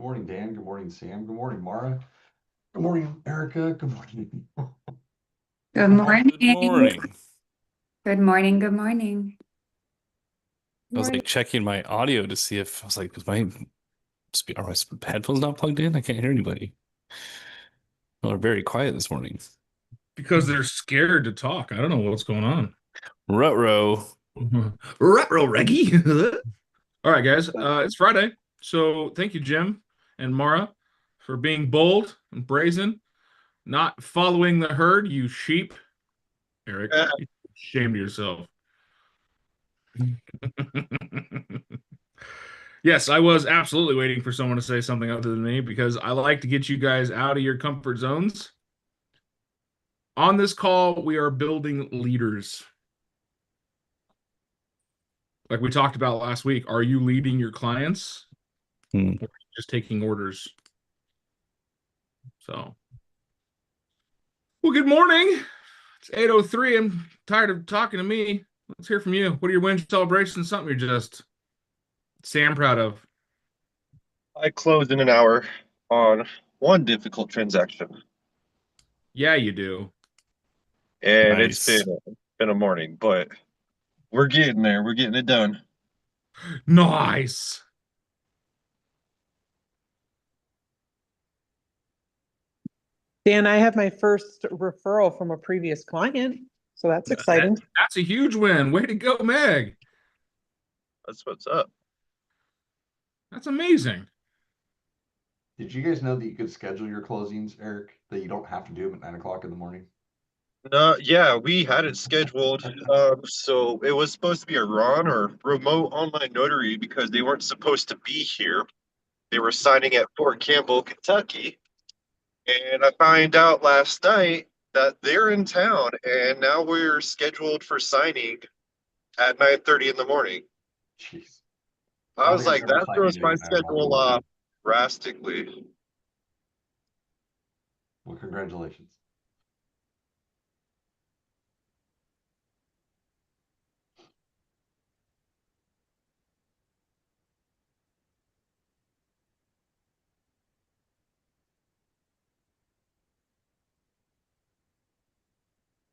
Good morning, Dan. Good morning, Sam. Good morning, Mara. Good morning, Erica. Good morning. Good Good morning. morning. Good morning. Good morning. I was Morning. like checking my audio to see if I was like, are my headphones not plugged in? I can't hear anybody. Well, they're very quiet this morning. Because they're scared to talk. I don't know what's going on. Rutro. Retro Reggie. All right, guys. It's Friday. So thank you, Jim and Mara, for being bold and brazen, not following the herd, you sheep. Eric, you shamed yourself. Yes, I was absolutely waiting for someone to say something other than me because I like to get you guys out of your comfort zones. On this call, we are building leaders. Like we talked about last week, are you leading your clients Hmm. or just taking orders? So, well, good morning. It's 8:03. I'm tired of talking to me. Let's hear from you. What are your win celebrations? Something you're just Sam proud of. I closed in an hour on one difficult transaction, Yeah, you do. and it's Nice. been a morning, but we're getting there. We're getting it done. Nice. Dan, I have my first referral from a previous client, so that's exciting. That's a huge win. Way to go, Meg. That's what's up. That's amazing. Did you guys know that you could schedule your closings, Eric? That you don't have to do them at 9 o'clock in the morning? Yeah, we had it scheduled. So it was supposed to be a RON or remote online notary because they weren't supposed to be here. They were signing at Fort Campbell, Kentucky. And I find out last night that they're in town, and now we're scheduled for signing at 9:30 in the morning. Jeez. I I don't was think I've like, ever that signed throws anything my at 9 o'clock in the schedule morning. drastically. Well, congratulations.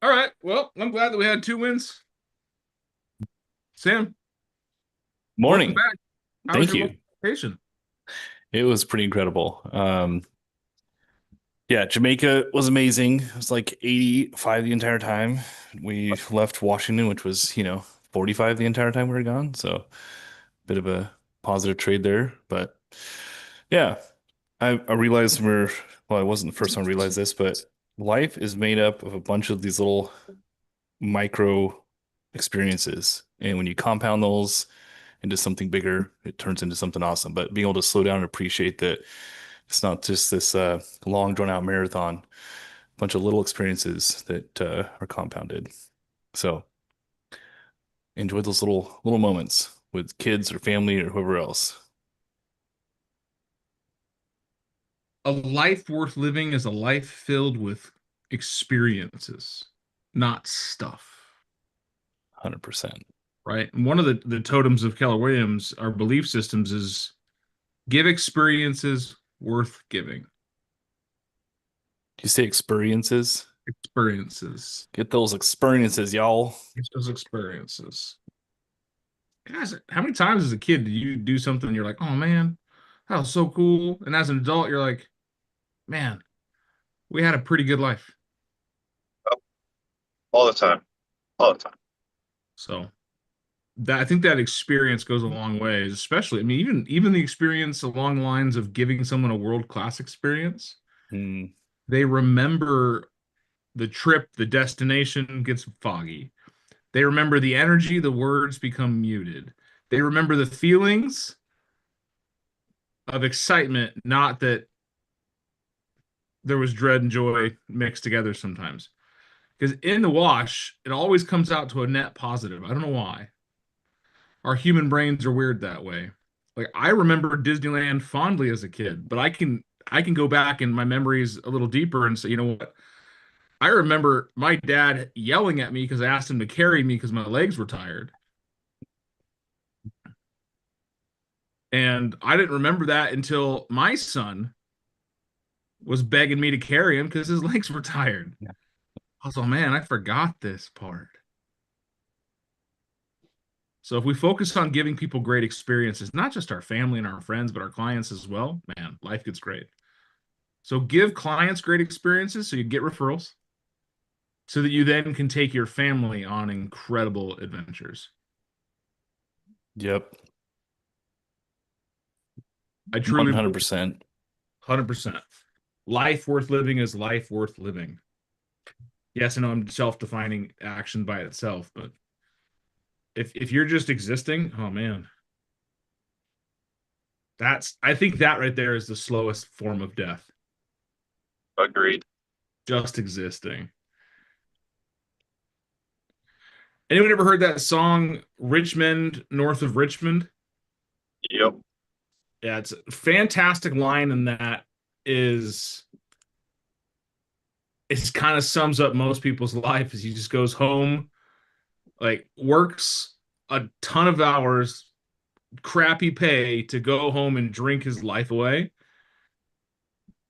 All right. Well, I'm glad that we had 2 wins. Sam, welcome Morning. back. How was Thank your you. vacation? It was pretty incredible. Yeah, Jamaica was amazing. It was like 85 the entire time. We left Washington, which was, 45 the entire time we were gone. So bit of a positive trade there. But yeah, I realized well, it wasn't the first time I realized this, but life is made up of a bunch of these little micro experiences. And when you compound those into something bigger, it turns into something awesome. But being able to slow down and appreciate that it's not just this long, drawn out marathon, a bunch of little experiences that are compounded. So enjoy those little moments with kids or family or whoever else. A life worth living is a life filled with experiences, not stuff, 100%. right? And one of the totems of Keller Williams, our belief systems, is give experiences worth giving. Do you say experiences? Experiences. Get those experiences, y'all. It's those experiences. Guys, how many times as a kid did you do something and you're like, oh man, that was so cool? And as an adult, you're like, man, we had a pretty good life. All the time. All the time. So that I think that experience goes a long way, especially, I mean, even the experience along the lines of giving someone a world-class experience, Mm, they remember the trip, the destination gets foggy. They remember the energy, the words become muted. They remember the feelings of excitement, not that there was dread and joy mixed together sometimes. Because in the wash, it always comes out to a net positive. I don't know why. Our human brains are weird that way. Like I remember Disneyland fondly as a kid, but I can go back in my memories a little deeper and say, you know what? I remember my dad yelling at me because I asked him to carry me because my legs were tired. And I didn't remember that until my son was begging me to carry him because his legs were tired. Yeah. I was like, man, I forgot this part. So if we focus on giving people great experiences, not just our family and our friends, but our clients as well, man, life gets great. So give clients great experiences so you get referrals so that you then can take your family on incredible adventures. Yep. I truly 100%. 100%. Life worth living is life worth living. Yes, I know I'm self-defining action by itself, but if you're just existing, oh man. I think that right there is the slowest form of death. Agreed. Just existing. Anyone ever heard that song Richmond, North of Richmond? Yep. Yeah, it's a fantastic line, and that is it kind of sums up most people's life as he just goes home, like works a ton of hours, crappy pay to go home and drink his life away.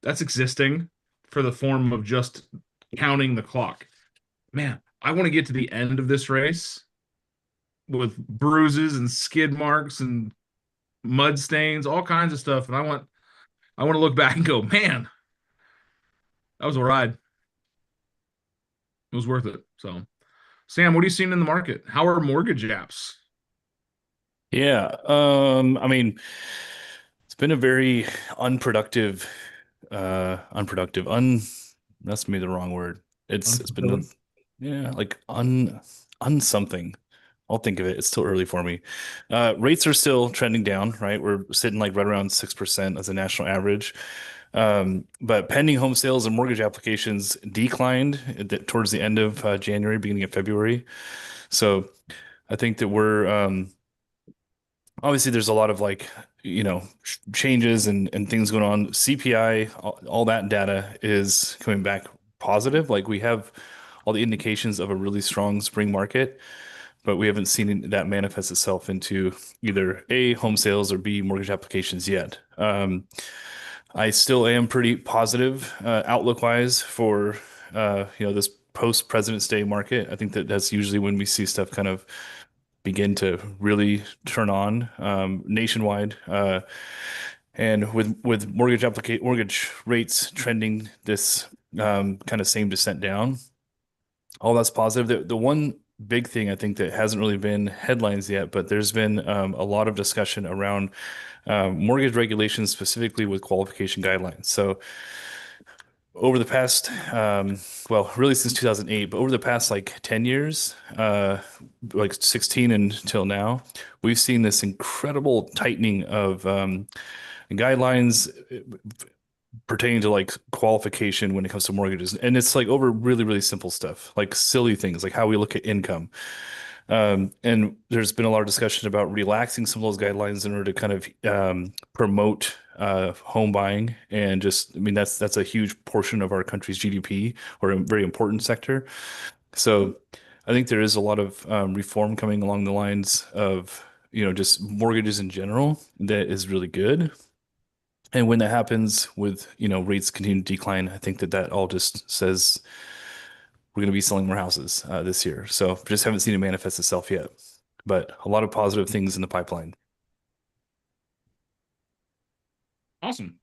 That's existing for the form of just counting the clock. Man, I want to get to the end of this race with bruises and skid marks and mud stains, all kinds of stuff. And I want to look back and go, man, that was a ride. It was worth it. So, Sam, what are you seeing in the market? How are mortgage apps? Yeah. I mean, it's been a very unproductive, that's maybe the wrong word. It's been, yeah, like something. I'll think of it. It's still early for me. Rates are still trending down, right? We're sitting like right around 6% as a national average. But pending home sales and mortgage applications declined towards the end of January, beginning of February. So I think that we're obviously there's a lot of like, changes and things going on. CPI, all that data is coming back positive. Like we have all the indications of a really strong spring market, but we haven't seen that manifest itself into either A, home sales, or B, mortgage applications yet. I still am pretty positive outlook wise for this post President's Day market. I think that's usually when we see stuff kind of begin to really turn on nationwide. And with mortgage rates trending this kind of same descent down, all that's positive. The one big thing I think that hasn't really been headlines yet, but there's been a lot of discussion around mortgage regulations, specifically with qualification guidelines. So over the past, well, really since 2008, but over the past like 10 years, like 16 until now, we've seen this incredible tightening of guidelines pertaining to like qualification when it comes to mortgages. And it's like over really, really simple stuff, like silly things, like how we look at income. And there's been a lot of discussion about relaxing some of those guidelines in order to kind of promote home buying. And just, I mean, that's a huge portion of our country's GDP, or a very important sector. So I think there is a lot of reform coming along the lines of, just mortgages in general that is really good. And when that happens with, rates continue to decline, I think that all just says we're going to be selling more houses this year. So just haven't seen it manifest itself yet, but a lot of positive things in the pipeline. Awesome.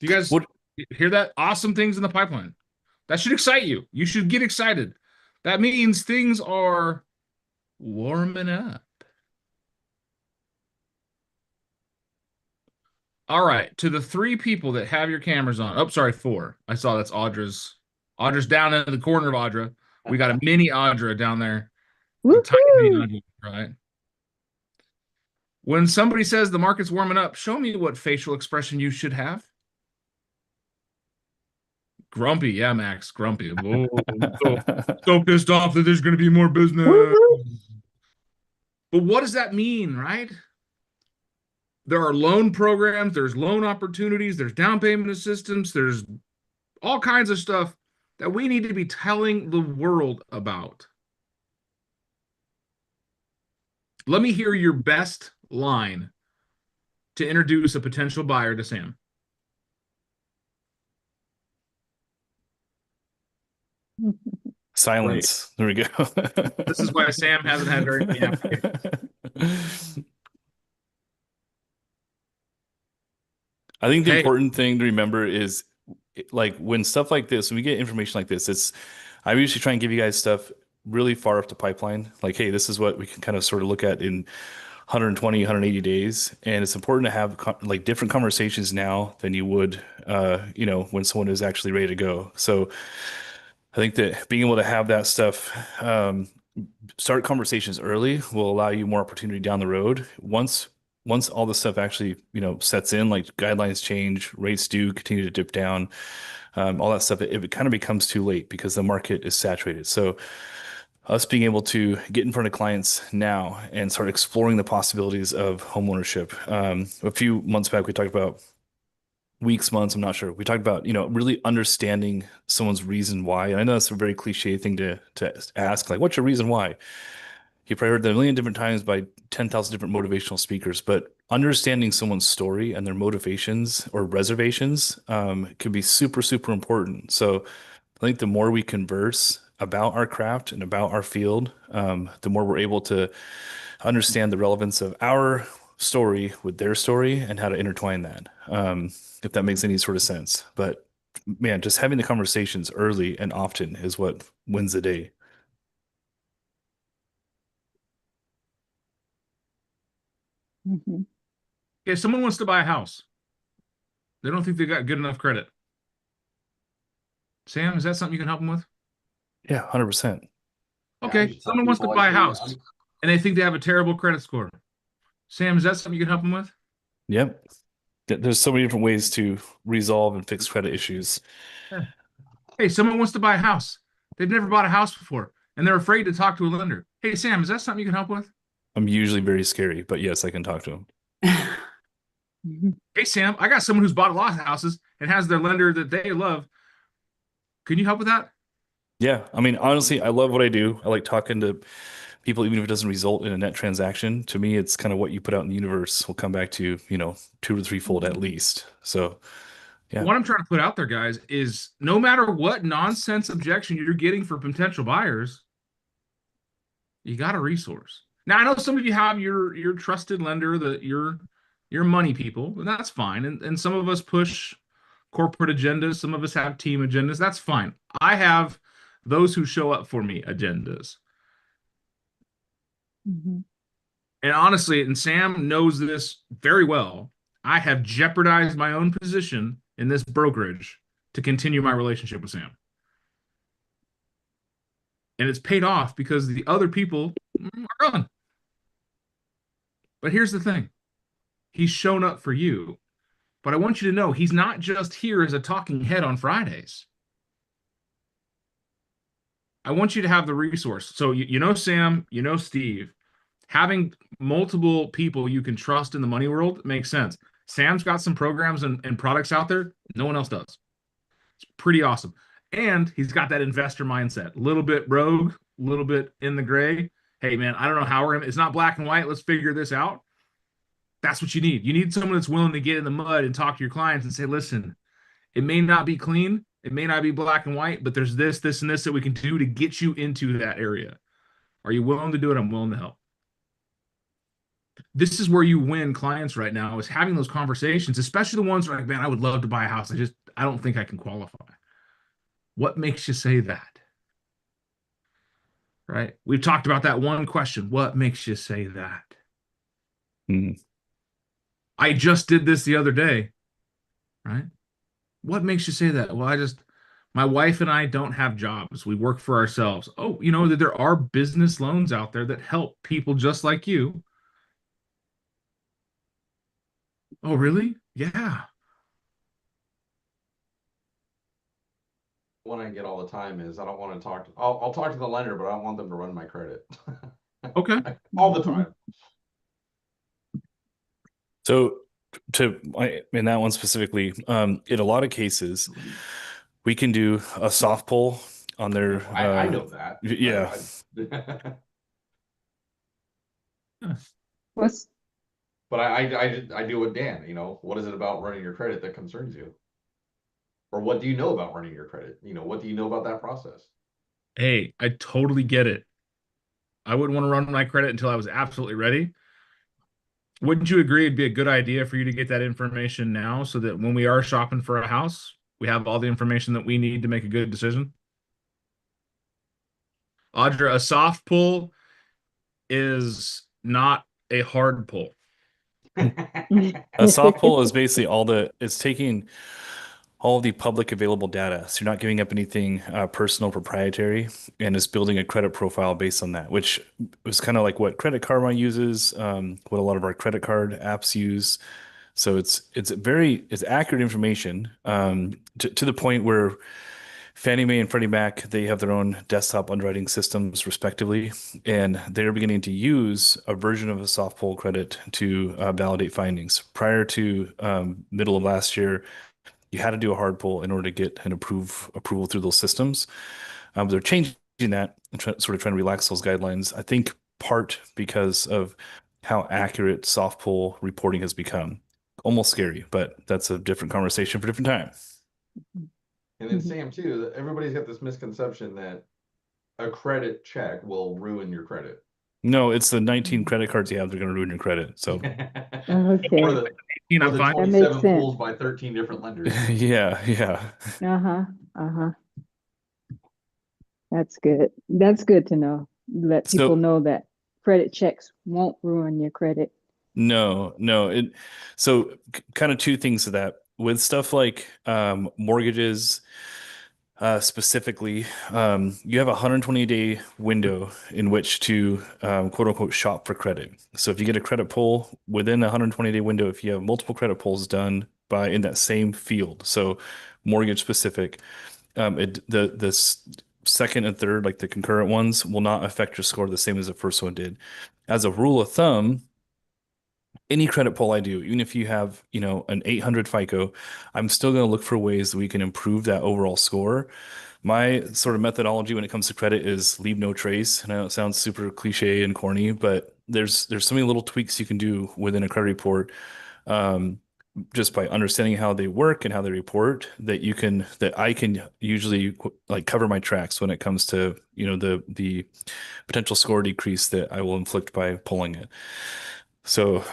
Do you guys hear that? Awesome things in the pipeline. That should excite you. You should get excited. That means things are warming up. All right, to the 3 people that have your cameras on. Oh, sorry, 4. I saw that's Audra's. Audra's down in the corner of Audra. We got a mini Audra down there. A tiny mini Audra, right? When somebody says the market's warming up, show me what facial expression you should have. Grumpy, yeah, Max, grumpy. Whoa, so pissed off that there's going to be more business. But what does that mean, right? There are loan programs, there's loan opportunities, there's down payment assistance, there's all kinds of stuff that we need to be telling the world about. Let me hear your best line to introduce a potential buyer to Sam? Silence. There we go. This is why Sam hasn't had very many applications. I think the Hey. important thing to remember is like when stuff like this, when we get information like this, I usually try and give you guys stuff really far up the pipeline. Like, hey, this is what we can kind of sort of look at in 120, 180 days. And it's important to have like different conversations now than you would, when someone is actually ready to go. So I think that being able to have that stuff, start conversations early will allow you more opportunity down the road. Once all this stuff actually, sets in, like guidelines change, rates do continue to dip down, all that stuff, it kind of becomes too late because the market is saturated. So us being able to get in front of clients now and start exploring the possibilities of homeownership. A few months back, we talked about months, I'm not sure. We talked about, really understanding someone's reason why. And I know that's a very cliche thing to ask, like, what's your reason why? You probably heard that a million different times by 10,000 different motivational speakers, but understanding someone's story and their motivations or reservations can be super, super important. So I think the more we converse about our craft and about our field, the more we're able to understand the relevance of our story with their story and how to intertwine that, if that makes any sort of sense. But man, just having the conversations early and often is what wins the day. Mhm. If someone wants to buy a house, they don't think they got good enough credit. Sam, is that something you can help them with? Yeah, 100%. Yeah, I Okay, just tell someone wants to people, buy a hey, house I'm- and they think they have a terrible credit score. Sam, is that something you can help them with? Yep. There's so many different ways to resolve and fix credit issues. Hey, someone wants to buy a house. They've never bought a house before and they're afraid to talk to a lender. Hey, Sam, is that something you can help with? I'm usually very scary, but yes, I can talk to them. Mhm. Hey, Sam, I got someone who's bought a lot of houses and has their lender that they love. Can you help with that? Yeah, I mean, honestly, I love what I do. I like talking to people, even if it doesn't result in a net transaction. To me, it's kind of what you put out in the universe will come back to, 2 or 3-fold at least. So, yeah. What I'm trying to put out there, guys, is no matter what nonsense objection you're getting for potential buyers, you got a resource. Now, I know some of you have your trusted lender, your money people, and that's fine. And some of us push corporate agendas, some of us have team agendas. That's fine. I have those who show up for me agendas. Mhm. And honestly, and Sam knows this very well, I have jeopardized my own position in this brokerage to continue my relationship with Sam. And it's paid off because the other people are gone. But here's the thing. He's shown up for you. But I want you to know he's not just here as a talking head on Fridays. I want you to have the resource. So you know Sam, you know Steve. Having multiple people you can trust in the money world makes sense. Sam's got some programs and products out there no one else does. It's pretty awesome. And he's got that investor mindset. A little bit rogue, a little bit in the gray. Hey, man, I don't know how we're gonna, it's not black and white. Let's figure this out. That's what you need. You need someone that's willing to get in the mud and talk to your clients and say, listen, it may not be clean, it may not be black and white, but there's this, this, and this that we can do to get you into that area. Are you willing to do it? I'm willing to help. This is where you win clients right now, is having those conversations, especially the ones who are like, man, I would love to buy a house. I don't think I can qualify. What makes you say that? Right? We've talked about that one question. What makes you say that? Mhm. I just did this the other day. Right? What makes you say that? Well, my wife and I don't have jobs. We work for ourselves. Oh, you know that there are business loans out there that help people just like you. Oh, really? Yeah. One I get all the time is I don't want to talk to, I'll talk to the lender, but I don't want them to run my credit. Okay. All the time. So in that one specifically, in a lot of cases, we can do a soft pull on their, I know that. yeah. What's But I do with Dan, you know, what is it about running your credit that concerns you? Or what do you know about running your credit? You know, what do you know about that process? Hey, I totally get it. I wouldn't want to run my credit until I was absolutely ready. Wouldn't you agree it'd be a good idea for you to get that information now so that when we are shopping for a house, we have all the information that we need to make a good decision? Audra, a soft pull is not a hard pull. A soft pull is basically it's taking all of the public available data. So you're not giving up anything personal proprietary, and it's building a credit profile based on that, which is kind of like what Credit Karma uses, what a lot of our credit card apps use. So it's accurate information to the point where Fannie Mae and Freddie Mac, they have their own desktop underwriting systems respectively, and they're beginning to use a version of a soft pull credit to validate findings. Prior to middle of last year, you had to do a hard pull in order to get an approval through those systems. They're changing that and sort of trying to relax those guidelines. I think part because of how accurate soft pull reporting has become. Almost scary, but that's a different conversation for a different time. And then Sam too, that everybody's got this misconception that a credit check will ruin your credit. No, it's the 19 credit cards you have that are going to ruin your credit. So Okay. Or the, You know, or the fine. That makes 27 sense. pools by 13 different lenders. yeah. Uh-huh. Uh-huh. That's good. That's good to know. Let So- people know that credit checks won't ruin your credit. No. So kind of two things to that with stuff like mortgages, specifically, you have a 120-day window in which to quote unquote shop for credit. So if you get a credit pull within a 120-day window, if you have multiple credit pulls done in that same field, so mortgage specific, the second and third, like the concurrent ones, will not affect your score the same as the first one did. As a rule of thumb, any credit pull I do, even if you have, an 800 FICO, I'm still going to look for ways that we can improve that overall score. My sort of methodology when it comes to credit is leave no trace. And I know it sounds super cliche and corny, but there's so many little tweaks you can do within a credit report, just by understanding how they work and how they report that I can usually like cover my tracks when it comes to, the potential score decrease that I will inflict by pulling it. So,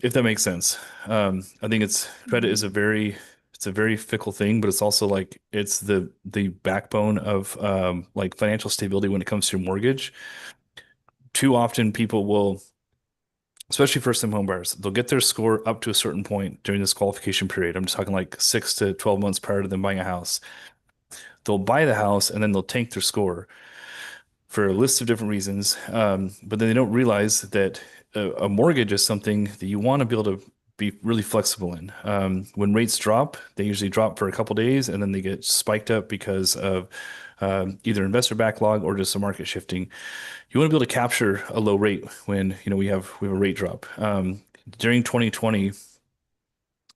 if that makes sense, I think credit is it's a very fickle thing, but it's also like it's the backbone of like financial stability when it comes to your mortgage. Too often people will, especially first-time home buyers, they'll get their score up to a certain point during this qualification period. I'm just talking like 6 to 12 months prior to them buying a house. They'll buy the house and then they'll tank their score for a list of different reasons. But then they don't realize that a mortgage is something that you want to be able to be really flexible in. When rates drop, they usually drop for a couple days and then they get spiked up because of either investor backlog or just the market shifting. You want to be able to capture a low rate when we have a rate drop. During 2020,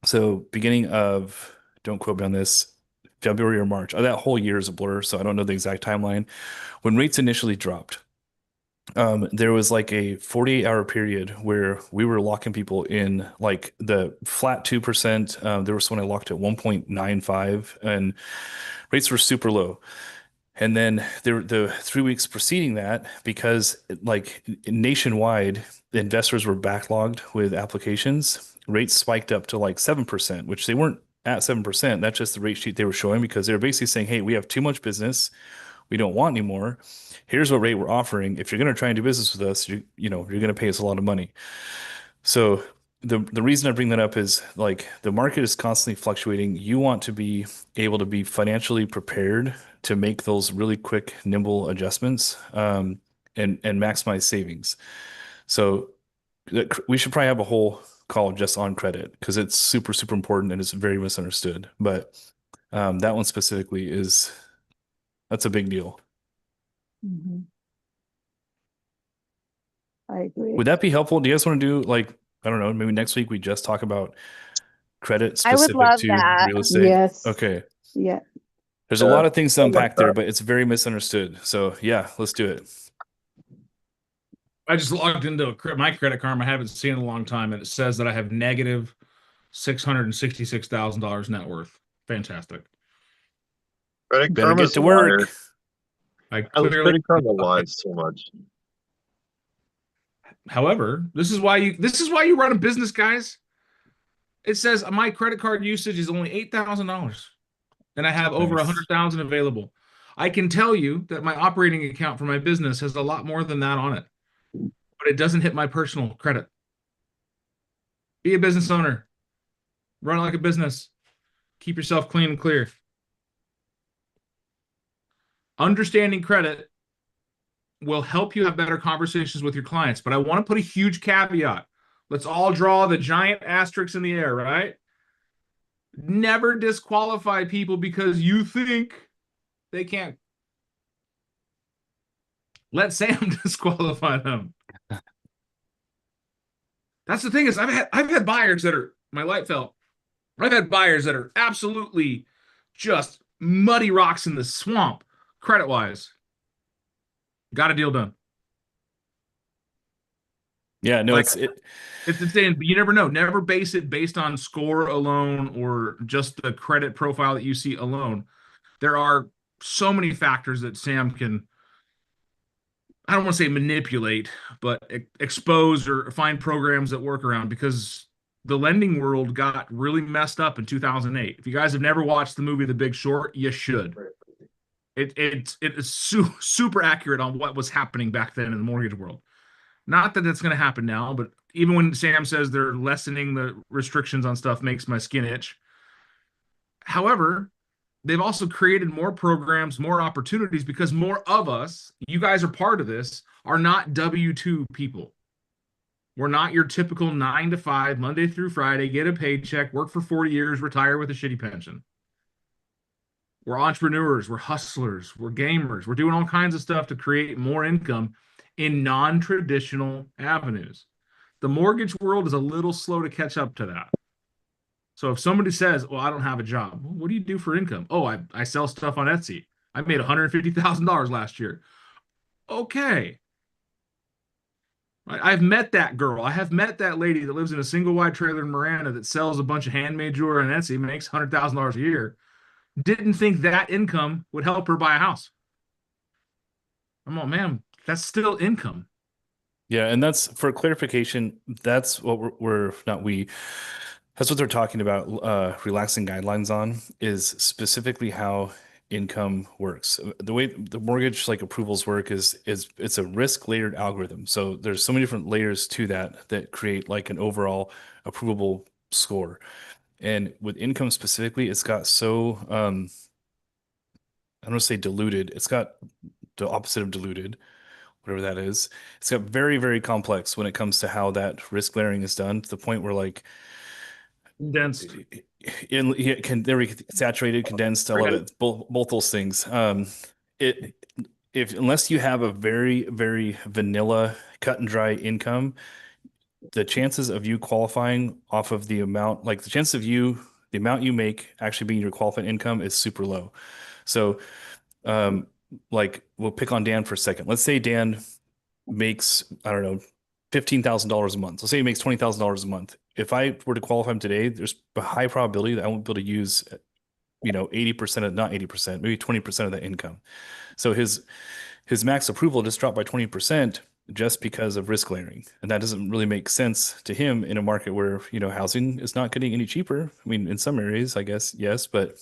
so beginning of, don't quote me on this, February or March, that whole year is a blur, so I don't know the exact timeline. When rates initially dropped, there was like a 48-hour period where we were locking people in like the flat 2%. There was one I locked at 1.95 and rates were super low. And then the 3 weeks preceding that, because like nationwide, the investors were backlogged with applications, rates spiked up to like 7%, which they weren't at 7%. That's just the rate sheet they were showing because they were basically saying, hey, we have too much business. We don't want anymore. Here's what rate we're offering. If you're going to try and do business with us, you're going to pay us a lot of money. So the reason I bring that up is like the market is constantly fluctuating. You want to be able to be financially prepared to make those really quick, nimble adjustments, and maximize savings. So we should probably have a whole call just on credit because it's super, super important and it's very misunderstood. But that one specifically that's a big deal. Mhm. I agree. Would that be helpful? Do you guys want to do like, I don't know, maybe next week we just talk about credit I would specific love to that. real estate? Yes. Okay. Yeah. There's a Yeah, lot of things to I like unpack there, that. but it's very misunderstood. So yeah, let's do it. I just logged into my Credit Karma. I haven't seen it in a long time, and it says that I have negative $666,000 net worth. Fantastic. Credit Better Karma's get to a liar. work. I clearly. Credit Karma lies so much. However, this is why you run a business, guys. It says my credit card usage is only $8,000, and I have over Nice. 100,000 available. I can tell you that my operating account for my business has a lot more than that on it, but it doesn't hit my personal credit. Be a business owner. Run it like a business. Keep yourself clean and clear. Understanding credit will help you have better conversations with your clients, but I want to put a huge caveat. Let's all draw the giant asterisks in the air, right? Never disqualify people because you think they can't. Let Sam disqualify them. That's the thing is I've had buyers that are my light fell. I've had buyers that are absolutely just muddy rocks in the swamp, credit wise. Got a deal done. Yeah, no, Like- it's insane, but you never know. Never base it based on score alone or just the credit profile that you see alone. There are so many factors that Sam can, I don't want to say manipulate, but expose or find programs that work around because the lending world got really messed up in 2008. If you guys have never watched the movie The Big Short, you should. It is super accurate on what was happening back then in the mortgage world. Not that it's going to happen now, but even when Sam says they're lessening the restrictions on stuff makes my skin itch. However, they've also created more programs, more opportunities because more of us, you guys are part of this, are not W-2 people. We're not your typical 9 to 5, Monday through Friday, get a paycheck, work for 40 years, retire with a shitty pension. We're entrepreneurs, we're hustlers, we're gamers, we're doing all kinds of stuff to create more income in non-traditional avenues. The mortgage world is a little slow to catch up to that. So if somebody says, well, I don't have a job, well, what do you do for income? Oh, I sell stuff on Etsy. I made $150,000 last year. Okay. I've met that girl. I have met that lady that lives in a single wide trailer in Miranda that sells a bunch of handmade jewelry on Etsy, makes $100,000 a year. Didn't think that income would help her buy a house. I'm like, man, that's still income. Yeah, and that's for clarification, that's what we're not we that's what they're talking about relaxing guidelines on is specifically how income works. The way the mortgage like approvals work is it's a risk layered algorithm. So there's so many different layers to that create like an overall approvable score. And with income specifically, it's got so I don't want to say diluted. It's got the opposite of diluted, whatever that is. It's got very, very complex when it comes to how that risk layering is done to the point where like Condensed. saturated, condensed, all of it, both those things. Unless you have a very, very vanilla cut and dry income, the chances of you qualifying off of the amount, like the amount you make actually being your qualified income is super low. So, like we'll pick on Dan for a second. Let's say Dan makes, I don't know, $15,000 a month. Let's say he makes $20,000 a month. If I were to qualify him today, there's a high probability that I won't be able to use, 80% of, not 80%, maybe 20% of that income. So his max approval just dropped by 20% just because of risk layering. And that doesn't really make sense to him in a market where, housing is not getting any cheaper. I mean, in some areas, I guess, yes, but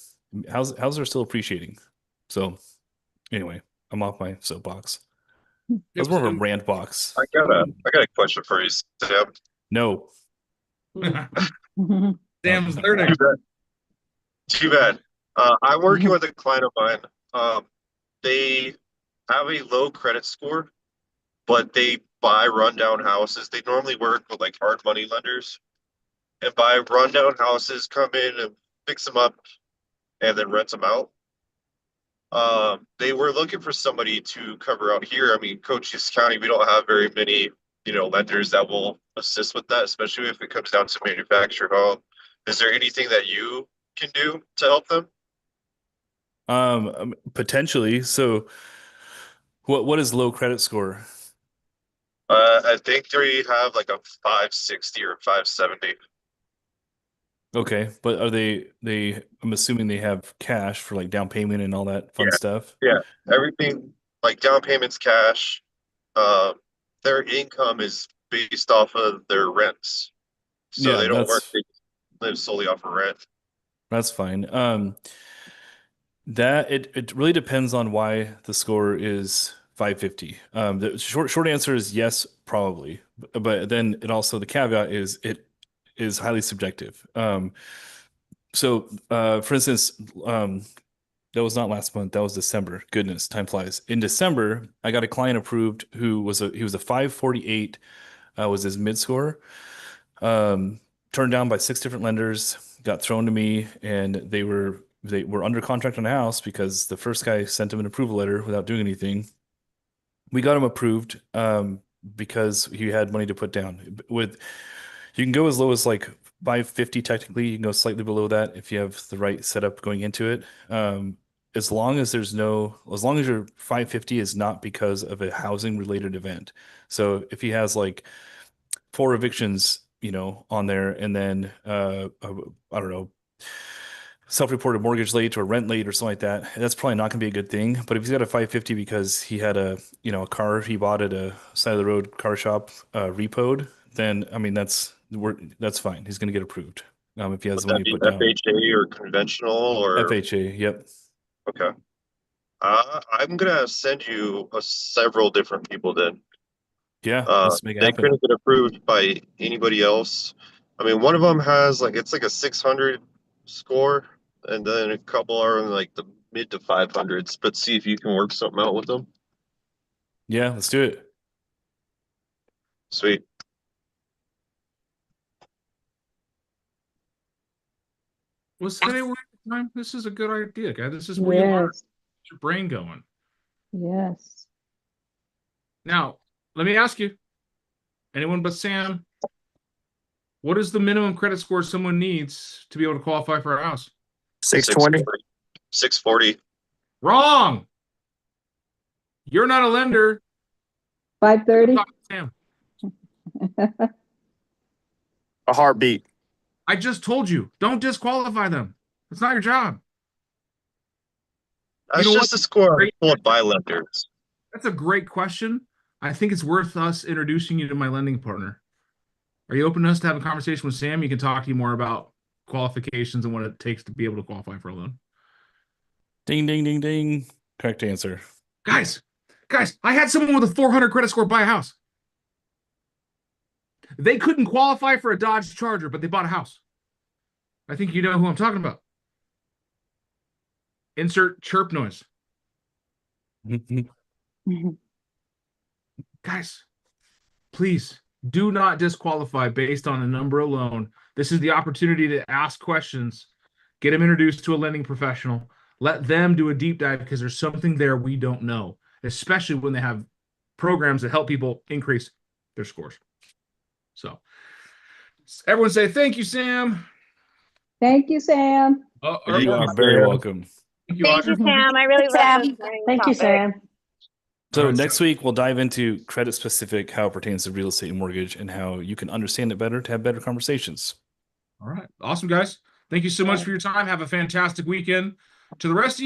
houses are still appreciating. So anyway, I'm off my soapbox. It was more of a rant box. I got a question for you, Sam. No. Sam's learning. Too bad. I'm working with a client of mine. They have a low credit score, but they buy rundown houses. They normally work with like hard money lenders and buy rundown houses, come in and fix them up, and then rent them out. They were looking for somebody to cover out here. I mean, Cochise County, we don't have very many, lenders that will assist with that, especially if it comes down to manufactured home. Is there anything that you can do to help them? Potentially. So what is low credit score? I think they have like a 560 or 570. Okay, but are they? I'm assuming they have cash for like down payment and all that fun Yeah. stuff. Yeah, everything like down payments, cash. Their income is based off of their rents, so Yeah, they don't work. that's They live solely off of rent. that's fine. That it really depends on why the score is 550. The short answer is yes, probably. But then it also the caveat is it is highly subjective. For instance, that was not last month, that was December. Goodness, time flies. In December, I got a client approved who was he was a 548 was his mid score. Turned down by 6 different lenders, got thrown to me, and they were under contract on a house because the first guy sent him an approval letter without doing anything. We got him approved because he had money to put down. You can go as low as like 550 technically. You can go slightly below that if you have the right setup going into it. As long as your 550 is not because of a housing related event. So if he has like 4 evictions, on there, and then I don't know, self-reported mortgage late or rent late or something like that, that's probably not going to be a good thing. But if he's got a 550 because he had a car he bought at a side of the road car shop repoed, then I mean that's fine. He's going to get approved. If he has Would money that to be put down. FHA or conventional or FHA, yep. okay? I'm gonna send you several different people then. Yeah, let's make it They happen. couldn't get approved by anybody else. I mean, one of them has it's like a 600 score, and then a couple are in like the mid to 500s. But see if you can work something out with them. Yeah, let's do it. Sweet. Was today worth the time? This is a good idea, guys. This is where you learn. Yes, Get your brain going. yes. Now, let me ask you, anyone but Sam, what is the minimum credit score someone needs to be able to qualify for a house? 620. 640. Wrong. You're not a lender. 530? Talk to Sam. A heartbeat. I just told you, don't disqualify them. It's not your job. That's know just what? a score Great. full of buy lenders. That's a great question. I think it's worth us introducing you to my lending partner. Are you open to us to have a conversation with Sam? He can talk to you more about qualifications and what it takes to be able to qualify for a loan. Ding, ding, ding, ding. Correct answer. Guys, I had someone with a 400 credit score buy a house. They couldn't qualify for a Dodge Charger, but they bought a house. I think you know who I'm talking about. Insert chirp noise. Guys, please do not disqualify based on a number alone. This is the opportunity to ask questions, get them introduced to a lending professional, let them do a deep dive because there's something there we don't know, especially when they have programs that help people increase their scores. So everyone say thank you, Sam. Thank you, Sam. You are very welcome. Thank you, Thank you, Audrey. Sam. I really love this learning Thank you, topic. Sam. So All right, next week we'll dive into credit specific, how it pertains to real estate and mortgage, and how you can understand it better to have better conversations. All right. Awesome, guys. Thank you so much for your time. Have a fantastic weekend. To the rest of you,